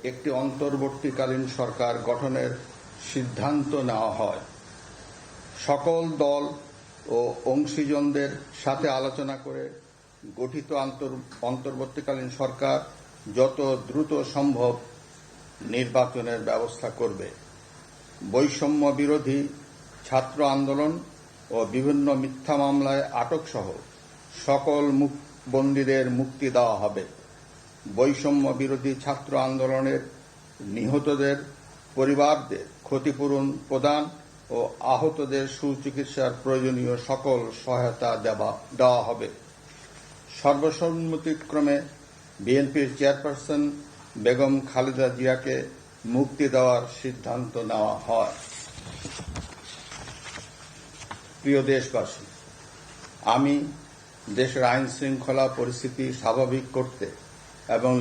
একটি অন্তর্বর্তীকালীন সরকার গঠনের সিদ্ধান্ত নেওয়া হয়। সকল দল ও অংশীজনদের সাথে আলোচনা করে গঠিত অন্তর্বর্তীকালীন সরকার যত দ্রুত সম্ভব নির্বাচনের ব্যবস্থা করবে। বৈষম্য বিরোধী ছাত্র আন্দোলন ও বিভিন্ন মিথ্যা মামলায় আটকসহ সকল বন্দীদের মুক্তি দেওয়া হবে। বৈষম্য বিরোধী ছাত্র আন্দোলনের নিহতদের পরিবারদের ক্ষতিপূরণ প্রদান ও আহতদের সুচিকিৎসার প্রয়োজনীয় সকল সহায়তা দেওয়া হবে। সর্বসম্মতিক্রমে বিএনপির চেয়ারপারসন বেগম খালেদা জিয়াকে মুক্তি দেওয়ার সিদ্ধান্ত নেওয়া হয়। প্রিয় দেশবাসী, আমি দেশের আইন শৃঙ্খলা পরিস্থিতি স্বাভাবিক করতে এবং